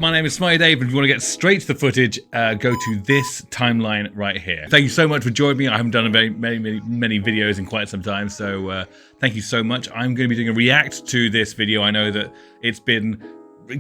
My name is Smiley Dave, and if you want to get straight to the footage, go to this timeline right here. Thank you so much for joining me. I haven't done many videos in quite some time, so thank you so much. I'm going to be doing a react to this video. I know that it's been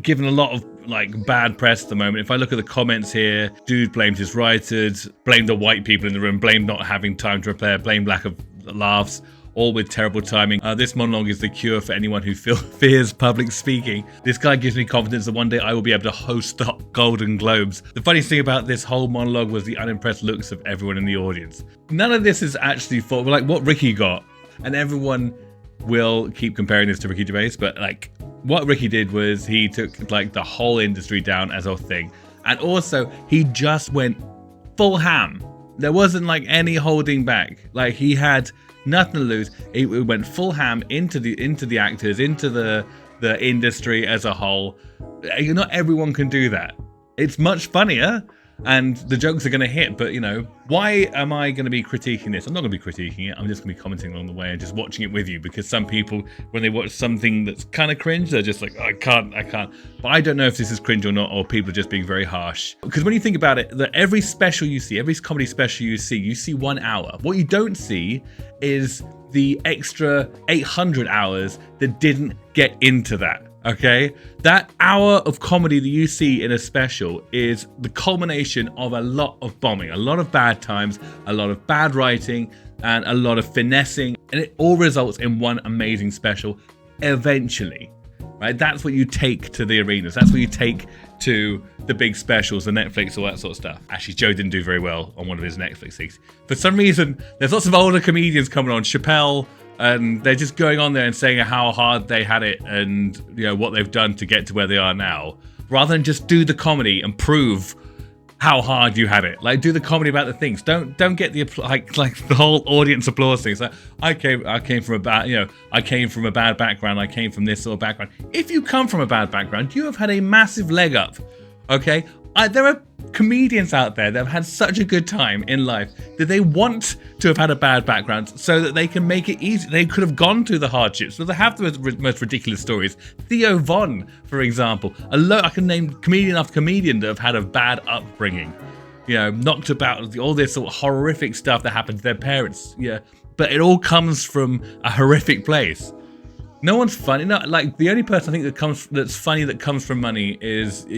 given a lot of bad press at the moment. If I look at the comments here, dude blamed his writers, blamed the white people in the room, blamed not having time to prepare, blamed lack of laughs, all with terrible timing. This monologue is the cure for anyone who fears public speaking. This guy gives me confidence that one day I will be able to host the Golden Globes. The funniest thing about this whole monologue was the unimpressed looks of everyone in the audience. None of this is actually for what Ricky got, and everyone will keep comparing this to Ricky Gervais, but what Ricky did was he took the whole industry down as a thing, and also he just went full ham. There wasn't any holding back. He had nothing to lose. It went full ham into the actors, into the industry as a whole. Not everyone can do that. It's much funnier, and the jokes are going to hit. But why am I going to be critiquing this? I'm not going to be critiquing it. I'm just going to be commenting along the way and just watching it with you. Because some people, when they watch something that's kind of cringe, they're just like, I can't. But I don't know if this is cringe or not, or people are just being very harsh. Because when you think about it, that every special you see, every comedy special you see 1 hour. What you don't see is the extra 800 hours that didn't get into that. Okay, that hour of comedy that you see in a special is the culmination of a lot of bombing, a lot of bad times, a lot of bad writing, and a lot of finessing, and it all results in one amazing special eventually, right? That's what you take to the arenas. That's what you take to the big specials, the Netflix, all that sort of stuff. Actually, Joe didn't do very well on one of his Netflix things. For some reason, there's lots of older comedians coming on, Chappelle, and they're just going on there and saying how hard they had it and what they've done to get to where they are now, rather than just do the comedy and prove how hard you had it. Do the comedy about the things. Don't get the the whole audience applause thing. It's I came from a bad I came from a bad background. I came from this sort of background. If you come from a bad background, you have had a massive leg up. Okay, there are comedians out there that have had such a good time in life that they want to have had a bad background so that they can make it easy. They could have gone through the hardships, so they have the most ridiculous stories. Theo Von, for example, I can name comedian after comedian that have had a bad upbringing, knocked about, all this sort of horrific stuff that happened to their parents. Yeah, but it all comes from a horrific place. No one's funny. No, the only person I think that's funny that comes from money is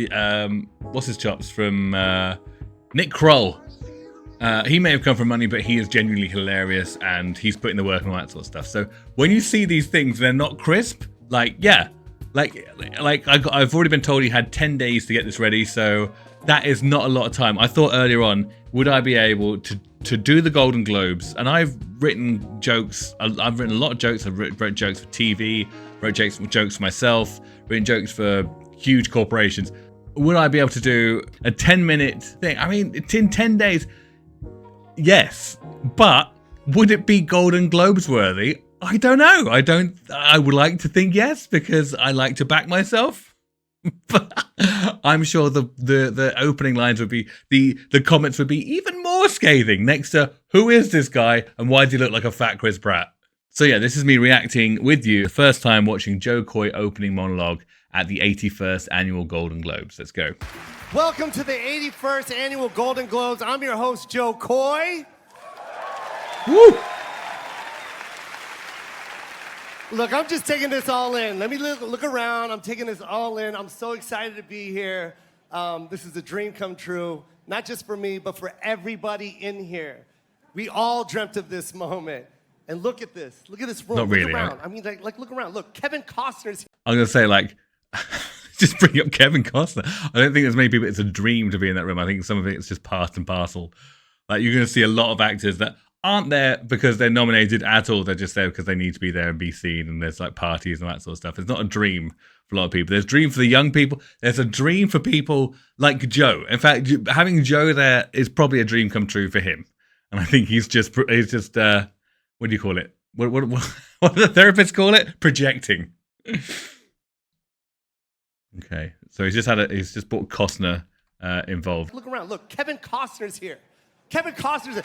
what's his chops from Nick Kroll. He may have come from money, but he is genuinely hilarious and he's putting the work and all that sort of stuff. So when you see these things, they're not crisp. I've already been told he had 10 days to get this ready, so that is not a lot of time. I thought earlier on, would I be able to do the Golden Globes? And I've written jokes. I've written a lot of jokes. I've wrote jokes for TV, wrote jokes for myself, written jokes for huge corporations. Would I be able to do a 10-minute thing? I mean, in 10 days, yes. But would it be Golden Globes worthy? I don't know. I would like to think yes, because I like to back myself. But I'm sure the opening lines would be, the comments would be even more scathing next to, who is this guy and why does he look like a fat Chris Pratt? So yeah, this is me reacting with you, the first time watching Jo Koy opening monologue at the 81st Annual Golden Globes. Let's go. Welcome to the 81st Annual Golden Globes. I'm your host, Jo Koy. Woo! Look, I'm just taking this all in. Let me look around. I'm taking this all in. I'm so excited to be here. This is a dream come true, not just for me, but for everybody in here. We all dreamt of this moment. And look at this. Look at this room. Not really. Look around. I mean, look around. Look, Kevin Costner's here. I'm going to say, just bring up Kevin Costner. I don't think there's many people it's a dream to be in that room. I think some of it's just part and parcel. You're going to see a lot of actors that aren't there because they're nominated at all. They're just there because they need to be there and be seen, and there's parties and that sort of stuff. It's not a dream for a lot of people. There's a dream for the young people. There's a dream for people like Joe. In fact, having Joe there is probably a dream come true for him. And I think he's just what do you call it? What do the therapists call it? Projecting. Okay, so he's just brought Costner involved. Look around. Look, Kevin Costner's here. Kevin Costner's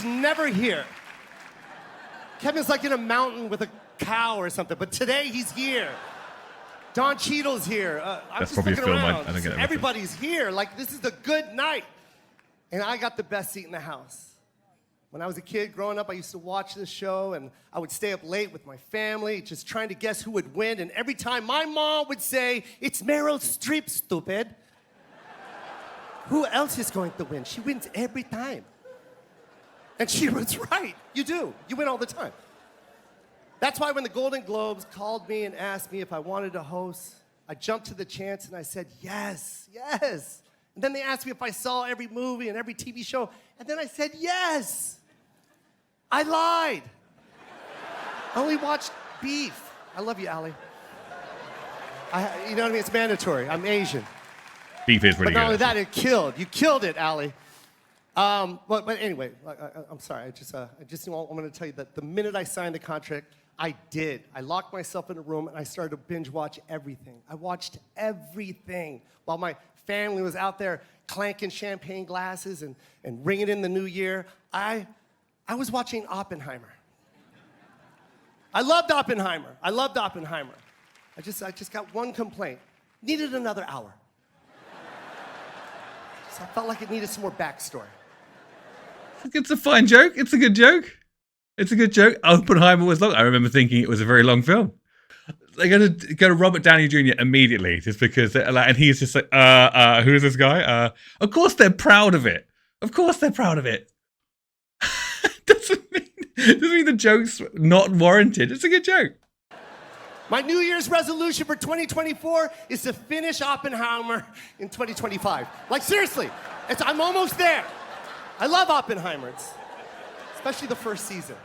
never here. Kevin's in a mountain with a cow or something, but today he's here. Don Cheadle's here. I'm That's just probably a looking film. I around. don't get it. Everybody's here. Like, this is a good night. And I got the best seat in the house. When I was a kid growing up, I used to watch this show, and I would stay up late with my family, just trying to guess who would win. And every time my mom would say, "It's Meryl Streep, stupid." Who else is going to win? She wins every time. And she was right. You do. You win all the time. That's why when the Golden Globes called me and asked me if I wanted to host, I jumped to the chance and I said, yes, yes. And then they asked me if I saw every movie and every TV show, and then I said, yes. I lied. I only watched Beef. I love you, Ali. You know what I mean? It's mandatory. I'm Asian. Beef is pretty But not only good. that, it killed. You killed it, Ali. But anyway, I'm sorry. I just want to tell you that the minute I signed the contract, I did. I locked myself in a room and I started to binge watch everything. I watched everything while my family was out there clanking champagne glasses and ringing in the new year. I was watching Oppenheimer. I loved Oppenheimer. I just got one complaint. Needed another hour. So I felt like it needed some more backstory. It's a fine joke. It's a good joke. It's a good joke. Oppenheimer was long. I remember thinking it was a very long film. They're going to go to Robert Downey Jr. immediately just because, and he's just like, who is this guy? Of course they're proud of it. Of course they're proud of it. doesn't mean the joke's not warranted. It's a good joke. My New Year's resolution for 2024 is to finish Oppenheimer in 2025. Like, seriously, I'm almost there. I love Oppenheimer, especially the first season.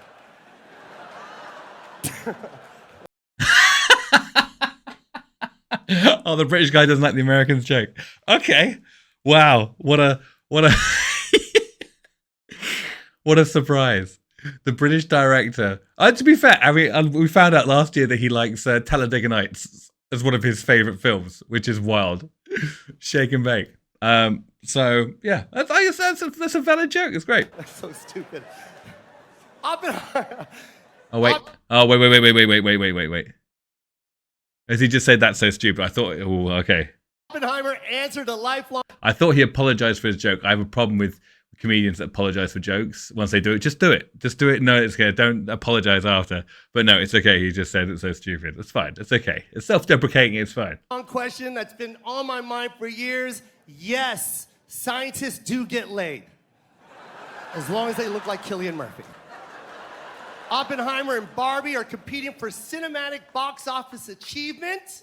Oh, the British guy doesn't like the Americans joke. Okay. Wow. What a what a surprise. The British director. To be fair, I mean, we found out last year that he likes Talladega Nights as one of his favorite films, which is wild. Shake and bake. So yeah, that's a valid joke. It's great. That's so stupid. Oppenheimer. Oh wait. Oh wait. As he just said, that's so stupid. I thought, oh, okay. Oppenheimer answered a lifelong. I thought he apologized for his joke. I have a problem with comedians that apologize for jokes. Once they do it, just do it. Just do it. No, it's okay. Don't apologize after. But no, it's okay. He just said it's so stupid. It's fine. It's okay. It's self-deprecating. It's fine. Long question that's been on my mind for years. Yes, scientists do get laid. As long as they look like Cillian Murphy. Oppenheimer and Barbie are competing for cinematic box office achievement.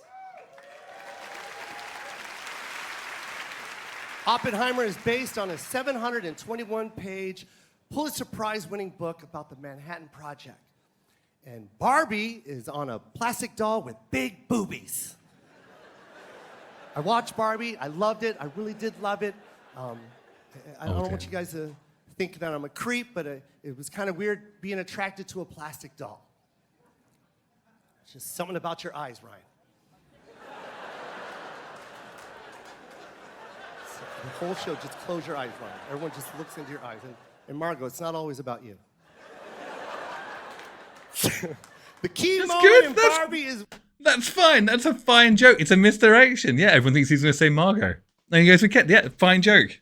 Oppenheimer is based on a 721-page Pulitzer Prize-winning book about the Manhattan Project. And Barbie is on a plastic doll with big boobies. I watched Barbie. I loved it. I really did love it. I don't want you guys to think that I'm a creep, but it was kind of weird being attracted to a plastic doll. It's just something about your eyes, Ryan. The whole show, just close your eyes, Ryan. Everyone just looks into your eyes. And Margot, it's not always about you. The key moment in Barbie is... That's fine. That's a fine joke. It's a misdirection. Yeah, everyone thinks he's going to say Margot. And he goes, yeah, fine joke.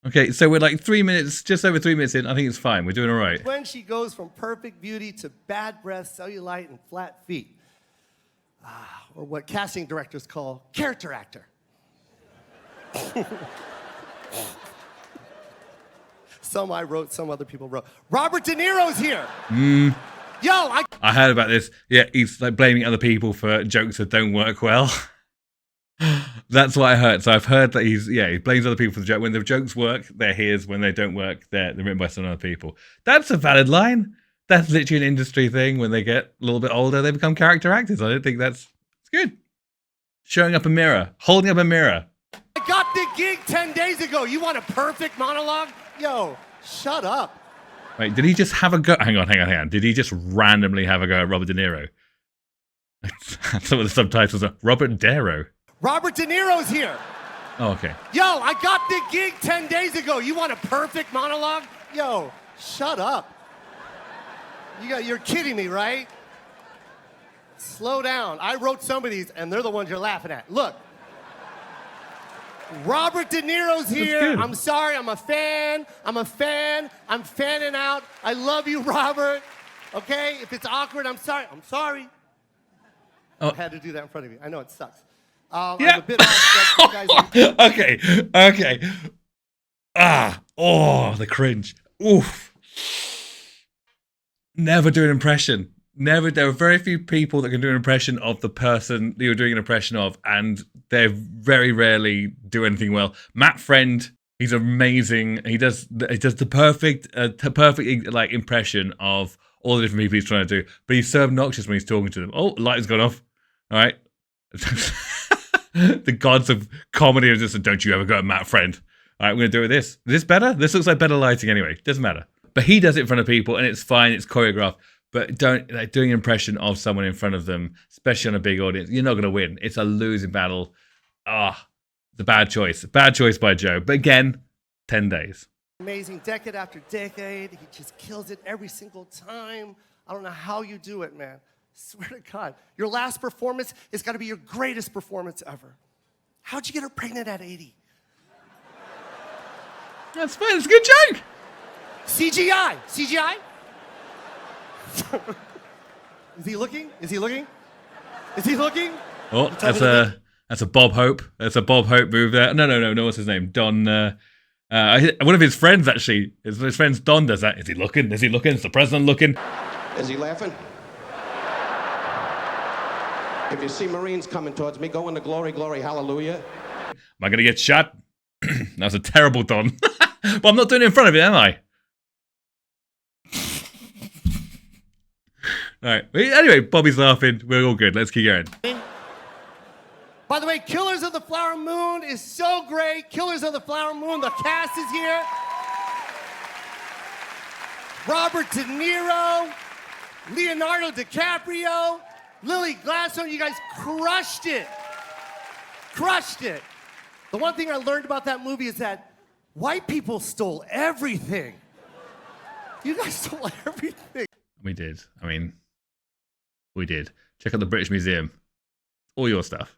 Okay, so we're like 3 minutes, just over 3 minutes in. I think it's fine. We're doing all right. When she goes from perfect beauty to bad breath, cellulite, and flat feet. Or what casting directors call character actor. Some I wrote, some other people wrote. Robert De Niro's here. Yo, I heard about this. Yeah, he's like blaming other people for jokes that don't work well. That's what I heard. So I've heard that he blames other people for the joke. When the jokes work, they're his. When they don't work, they're written by some other people. That's a valid line. That's literally an industry thing. When they get a little bit older, they become character actors. I don't think it's good. Showing up a mirror, holding up a mirror. I got the gig 10 days ago. You want a perfect monologue? Yo, shut up. Wait, did he just have a go? Hang on. Did he just randomly have a go at Robert De Niro? Some of the subtitles are Robert Darrow. Robert De Niro's here. Oh, okay. Yo, I got the gig 10 days ago. You want a perfect monologue? Yo, shut up. You're kidding me, right? Slow down. I wrote some of these, and they're the ones you're laughing at. Look. Robert De Niro's here. I'm sorry, I'm a fan. I'm fanning out. I love you, Robert. Okay? If it's awkward, I'm sorry. I'm sorry. Oh. I had to do that in front of you. I know it sucks. Yeah. I'm a bit off. Okay. The cringe. Oof. Never do an impression. Never. There are very few people that can do an impression of the person that you're doing an impression of, and they very rarely do anything well. Matt Friend, he's amazing. He does the perfect like impression of all the different people he's trying to do, but he's so obnoxious when he's talking to them. Oh, light has gone off. All right. The gods of comedy are just, don't you ever go at Matt Friend. All right, we're going to do it with this. Is this better? This looks like better lighting anyway. Doesn't matter. But he does it in front of people, and it's fine. It's choreographed. But doing an impression of someone in front of them, especially on a big audience, you're not going to win. It's a losing battle. It's a bad choice. Bad choice by Joe. But again, 10 days. Amazing, decade after decade. He just kills it every single time. I don't know how you do it, man. Swear to God. Your last performance has got to be your greatest performance ever. How'd you get her pregnant at 80? That's fine. It's a good joke. CGI. Is he looking? Oh, that's a Bob Hope. That's a Bob Hope move there. No. What's his name? Don. One of his friends actually. His friend's Don does that. Is he looking? Is the president looking? Is he laughing? If you see Marines coming towards me, go into glory, glory, hallelujah. Am I gonna get shot? That's a terrible Don. But I'm not doing it in front of you, am I? All right. Anyway, Bobby's laughing. We're all good. Let's keep going. By the way, Killers of the Flower Moon is so great. Killers of the Flower Moon, the cast is here. Robert De Niro, Leonardo DiCaprio, Lily Gladstone, you guys crushed it. The one thing I learned about that movie is that white people stole everything. You guys stole everything. We did. We did. Check out the British Museum. All your stuff.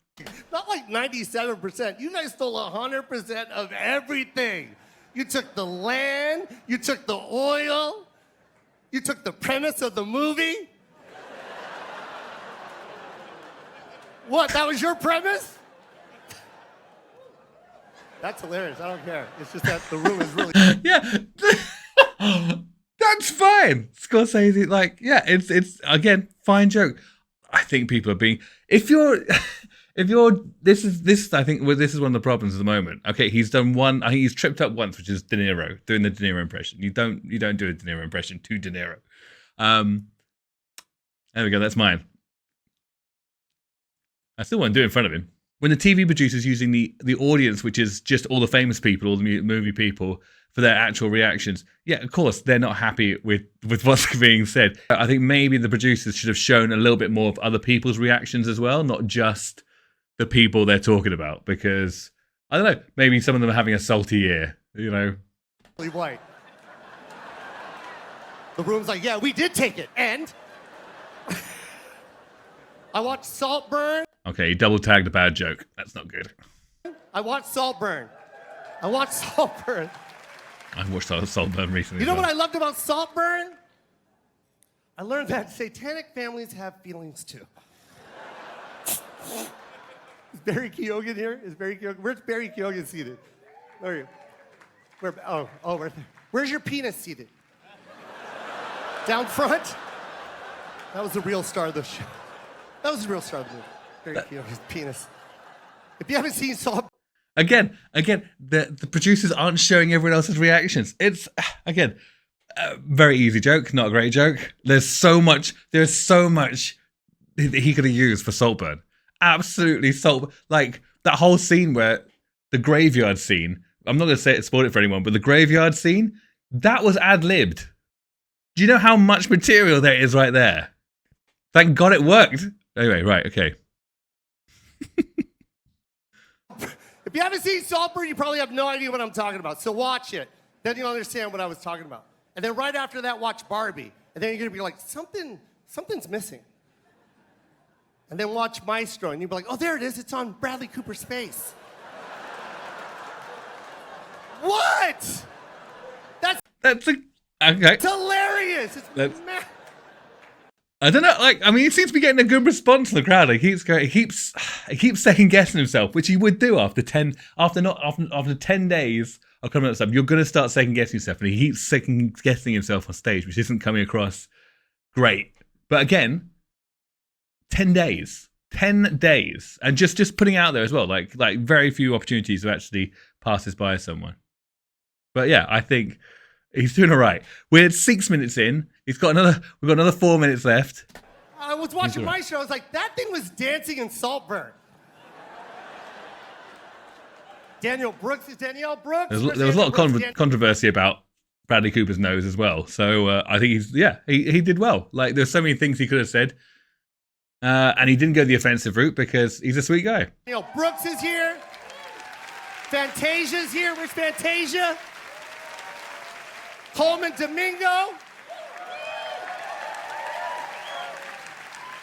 Not like 97%. You guys stole 100% of everything. You took the land, you took the oil, you took the premise of the movie. What, that was your premise? That's hilarious, I don't care. It's just that the room is really... Yeah. That's fine. Scorsese, it's again, fine joke. I think people are being... This is I think this is one of the problems at the moment. Okay, he's done one, I think he's tripped up once, which is De Niro, doing the De Niro impression. You don't do a De Niro impression to De Niro. There we go, that's mine. I still want to do it in front of him. When the TV producer's using the audience, which is just all the famous people, all the movie people, for their actual reactions, yeah, of course, they're not happy with what's being said. I think maybe the producers should have shown a little bit more of other people's reactions as well, not just the people they're talking about, because, I don't know, maybe some of them are having a salty year, you know? White. The room's like, yeah, we did take it, and... I watched Saltburn. Okay, he double tagged a bad joke. That's not good. I watched Saltburn. I watched Saltburn recently. You know what I loved about Saltburn? I learned that satanic families have feelings too. Is Barry Keoghan here? Where's Barry Keoghan seated? Where are you? Right there. Where's your penis seated? Down front? That was the real star of the show. That was the real star of the movie. Barry Keoghan's penis. If you haven't seen Saltburn, Again, the producers aren't showing everyone else's reactions. It's, again, a very easy joke, not a great joke. There's so much that he could have used for Saltburn. Absolutely like that whole scene where the graveyard scene, I'm not going to spoil it for anyone, but the graveyard scene, that was ad-libbed. Do you know how much material there is right there? Thank God it worked. Anyway, right, okay. if you haven't seen Saltburn, you probably have no idea what I'm talking about. So watch it. Then you'll understand what I was talking about. And then right after that, watch Barbie. And then you're going to be like, something's missing. and then watch Maestro, and you'd be like, oh, there it is. It's on Bradley Cooper's face. What? That's okay. It's hilarious. It's mad. I don't know. Like, I mean, he seems to be getting a good response from the crowd. Like, he keeps second guessing himself, which he would do after 10 days of coming up with stuff. You're going to start second guessing yourself, and he keeps second guessing himself on stage, which isn't coming across great. But again, 10 days, and just putting it out there as well. Like very few opportunities to actually pass this by someone. But yeah, I think he's doing all right. We're 6 minutes in. We've got another 4 minutes left. I was watching my show. I was like, that thing was dancing in Saltburn. Danielle Brooks. There was a lot of controversy about Bradley Cooper's nose as well. So I think he did well. Like, there's so many things he could have said. And he didn't go the offensive route because he's a sweet guy. Danielle Brooks is here. Fantasia's here. Where's Fantasia? Coleman Domingo.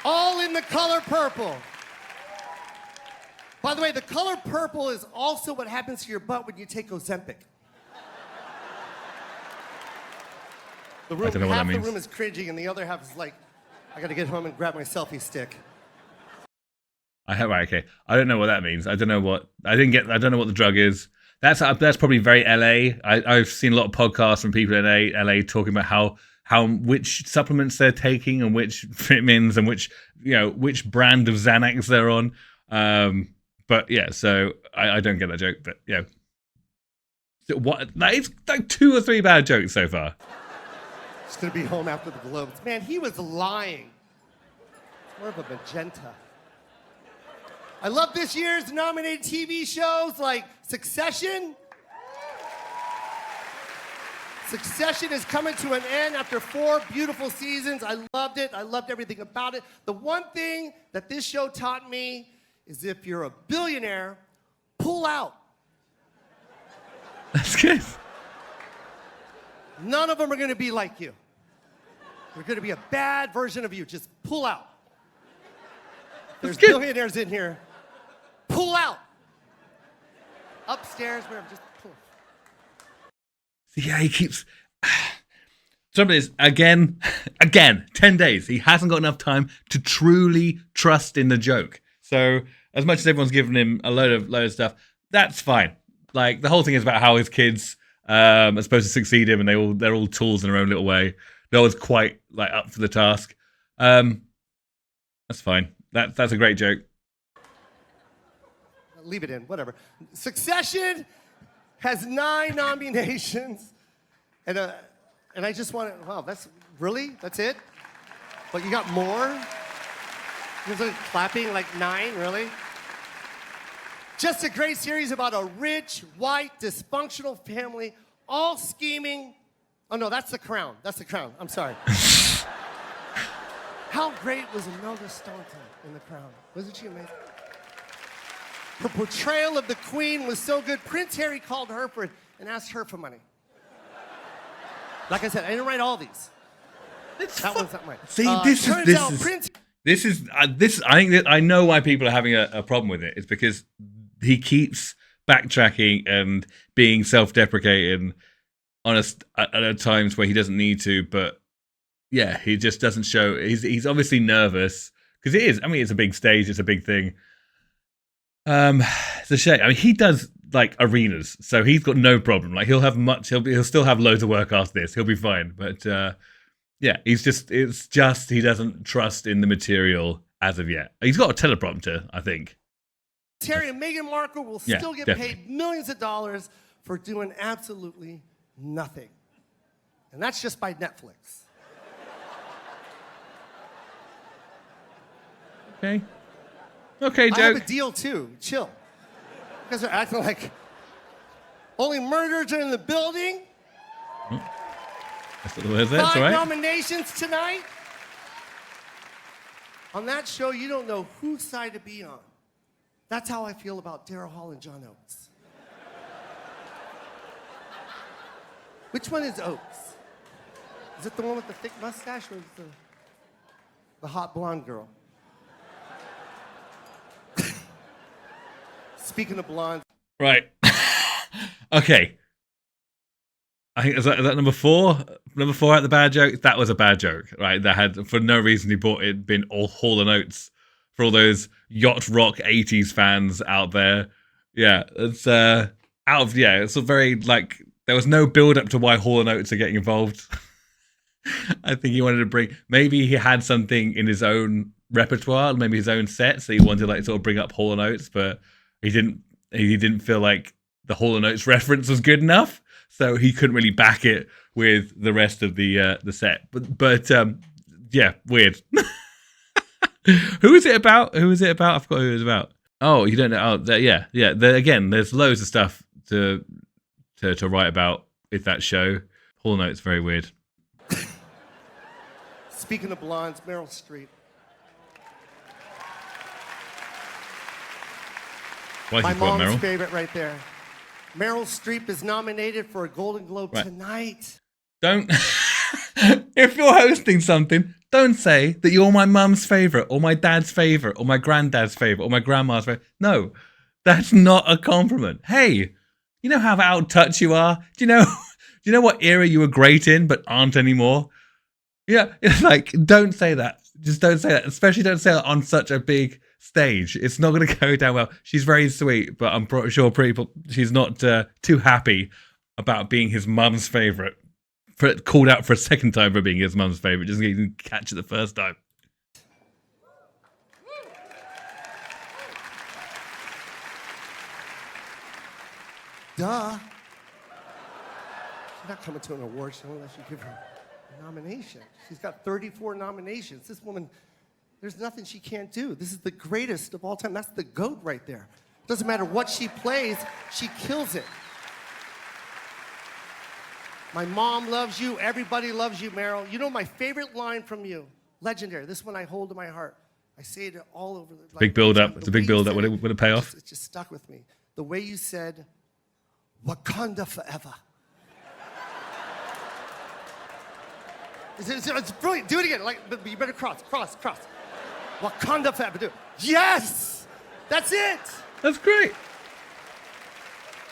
All in the color purple. By the way, the color purple is also what happens to your butt when you take Ozempic. The room, I don't know what that half means. the room is cringing and the other half is like, I gotta get home and grab my selfie stick. Okay. I don't know what that means. I don't know what the drug is. That's probably very LA. I've seen a lot of podcasts from people in LA talking about how which supplements they're taking and which vitamins and which brand of Xanax they're on. But yeah, so I don't get that joke. But yeah, so what? It's like 2 or 3 bad jokes so far. He's gonna be home after the Globes. Man, he was lying. It's more of a magenta. I love this year's nominated TV shows like Succession. Succession is coming to an end after 4 beautiful seasons. I loved it. I loved everything about it. The one thing that this show taught me is if you're a billionaire, pull out. That's good. None of them are going to be like you. They're going to be a bad version of you. Just pull out. There's billionaires in here. Pull out. Upstairs, wherever, just pull. Yeah, he keeps. Trouble is, again, 10 days. He hasn't got enough time to truly trust in the joke. So, as much as everyone's given him a load of stuff, that's fine. Like, the whole thing is about how his kids are supposed to succeed him, and they're all tools in their own little way. No one's quite like up for the task. That's fine. That's a great joke. Leave it in, whatever. Succession has 9 nominations, and I just want to. Wow, that's it? But you got more? You guys are clapping like 9, really? Just a great series about a rich, white, dysfunctional family, all scheming. Oh no, that's The Crown. I'm sorry. How great was Imelda Staunton in The Crown? Wasn't she amazing? Her portrayal of the Queen was so good, Prince Harry called her and asked her for money. Like I said, I didn't write all these. That one's not mine. See, I know why people are having a problem with it. It's because he keeps backtracking and being self-deprecating at times where he doesn't need to. But yeah, he just doesn't show. He's obviously nervous because it is. I mean, it's a big stage. It's a big thing. It's a shame. I mean, he does like arenas, so he's got no problem. Like he'll still have loads of work after this. He'll be fine. But yeah, it's just he doesn't trust in the material as of yet. He's got a teleprompter, I think. Harry and Meghan Markle will still get paid millions of dollars for doing absolutely nothing. And that's just by Netflix. Okay, I Joe. have a deal too. Chill. You guys are acting like only murderers are in the building. That's what the word is. That's 5 all right. nominations tonight. On that show, you don't know whose side to be on. That's how I feel about Daryl Hall and John Oates. Which one is Oates? Is it the one with the thick mustache or is it the hot blonde girl? Speaking of blondes. Right. Okay. I think is that number 4? Number 4 at the bad joke. That was a bad joke, right? That had for no reason he bought it been all Hall and Oates for all those yacht rock 80s fans out there. Yeah, it's it's a very like there was no build up to why Hall and Oates are getting involved. I think he wanted to bring maybe he had something in his own repertoire, maybe his own set, so he wanted to like sort of bring up Hall and Oates, but he didn't feel like the Hall and Oates reference was good enough. So he couldn't really back it with the rest of the set. But yeah, weird. Who is it about? I forgot who it was about. Oh, you don't know? Oh, yeah. Again, there's loads of stuff to write about with that show. Hall and Oates, very weird. Speaking of blondes, Meryl Streep. My mom's favorite right there. Meryl Streep is nominated for a Golden Globe tonight. Don't, if you're hosting something, don't say that you're my mum's favorite or my dad's favorite or my granddad's favorite or my grandma's favorite. No, that's not a compliment. Hey, you know how out of touch you are? Do you know what era you were great in but aren't anymore? Yeah, it's like, don't say that. Just don't say that. Especially don't say that on such a big stage. It's not going to go down well. She's very sweet, but I'm sure she's not too happy about being his mum's favorite. Called out for a second time for being his mum's favorite, just didn't catch it the first time. Duh. She's not coming to an award show unless you give her a nomination. She's got 34 nominations. This woman, there's nothing she can't do. This is the greatest of all time. That's the GOAT right there. Doesn't matter what she plays, she kills it. My mom loves you. Everybody loves you, Meryl. You know my favorite line from you? Legendary. This one I hold in my heart. I say it all over. Big build-up. It's a big build-up. Would it pay off? It just stuck with me. The way you said, Wakanda forever. It's brilliant. Do it again. But you better cross. Wakanda forever. Do it. Yes! That's it! That's great.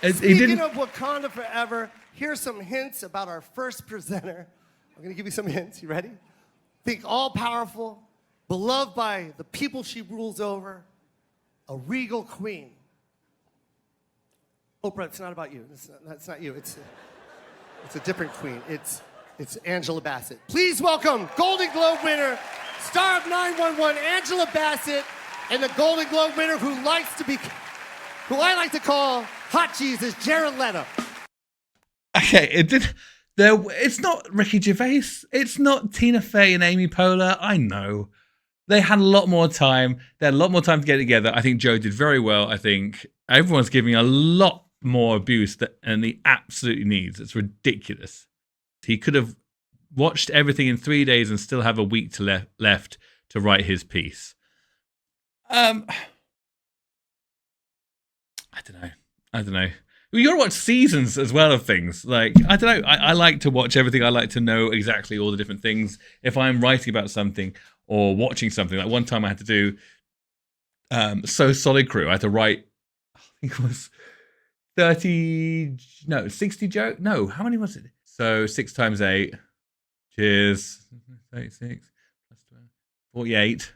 Speaking of Wakanda forever, here's some hints about our first presenter. I'm going to give you some hints. You ready? Think all-powerful, beloved by the people she rules over, a regal queen. Oprah, it's not about you. That's not you. It's a different queen. It's Angela Bassett. Please welcome Golden Globe winner, star of 911, Angela Bassett, and the Golden Globe winner who I like to call Hot Jesus, Jared Leto. Okay, it's not Ricky Gervais. It's not Tina Fey and Amy Poehler. I know. They had a lot more time. They had a lot more time to get together. I think Joe did very well. I think everyone's giving a lot more abuse than he absolutely needs. It's ridiculous. He could have watched everything in 3 days and still have a week left to write his piece. I don't know. Well, you gotta watch seasons as well of things. Like, I don't know. I like to watch everything. I like to know exactly all the different things. If I'm writing about something or watching something, like one time I had to do So Solid Crew. I had to write, I think it was 60 jokes. No, how many was it? So 6 times 8. Cheers. 36 plus 12. 48.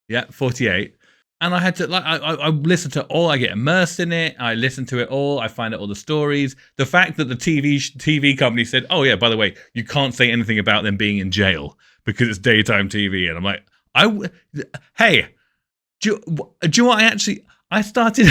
Yeah, 48. And I had to, like, I listen to all, I get immersed in it, I listen to it all, I find out all the stories. The fact that the TV company said, oh yeah, by the way, you can't say anything about them being in jail because it's daytime TV. And I'm like, hey, do you know what I started,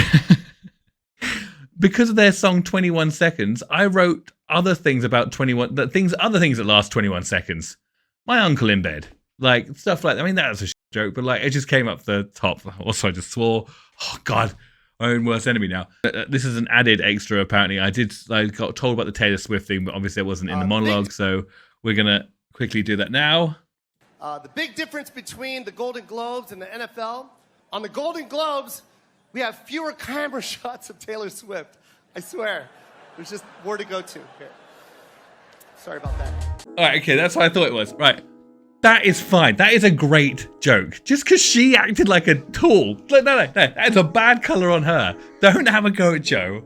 because of their song 21 Seconds, I wrote other things about other things that last 21 seconds. My uncle in bed. Like, stuff like that. I mean, that was a joke, but like, it just came up the top. Also, I just swore. Oh God, my own worst enemy now. This is an added extra. Apparently, I got told about the Taylor Swift thing, but obviously, I wasn't in the monologue, so we're gonna quickly do that now. The big difference between the Golden Globes and the NFL: on the Golden Globes, we have fewer camera shots of Taylor Swift. I swear, there's just more to go to here. Sorry about that. All right, okay, that's what I thought it was. Right. That is fine. That is a great joke. Just because she acted like a tool. No. That's a bad color on her. Don't have a go at Joe.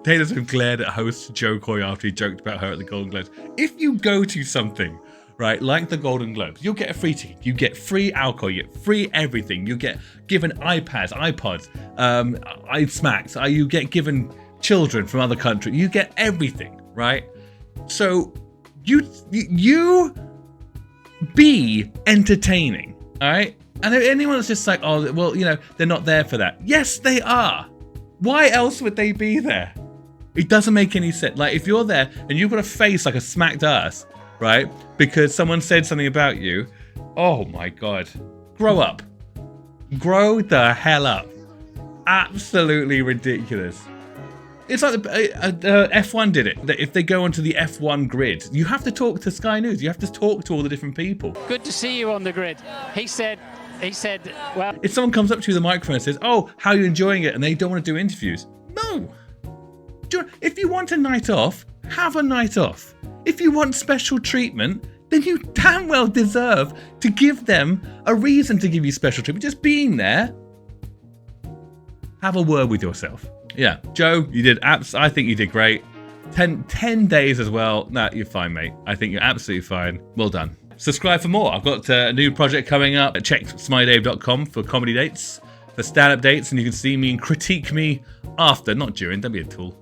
Taylor Swift glared at host Jo Koy after he joked about her at the Golden Globes. If you go to something, right, like the Golden Globes, you'll get a free ticket. You get free alcohol. You get free everything. You get given iPads, iPods, iSmacks. You get given children from other countries. You get everything, right? So you be entertaining, all right? And if anyone that's just like, oh, well, they're not there for that. Yes, they are. Why else would they be there? It doesn't make any sense. Like, if you're there and you've got a face like a smacked ass, right? Because someone said something about you, oh my God. Grow up. Grow the hell up. Absolutely ridiculous. It's like F1 did it. If they go onto the F1 grid, you have to talk to Sky News. You have to talk to all the different people. Good to see you on the grid. He said, well... If someone comes up to you with a microphone and says, oh, how are you enjoying it? And they don't want to do interviews. No. If you want a night off, have a night off. If you want special treatment, then you damn well deserve to give them a reason to give you special treatment. Just being there, have a word with yourself. Yeah, Joe, you did. I think you did great. 10 days as well. Nah, you're fine, mate. I think you're absolutely fine. Well done. Subscribe for more. I've got a new project coming up. Check smilydave.com for comedy dates, for stand-up dates, and you can see me and critique me after, not during. Don't be a tool.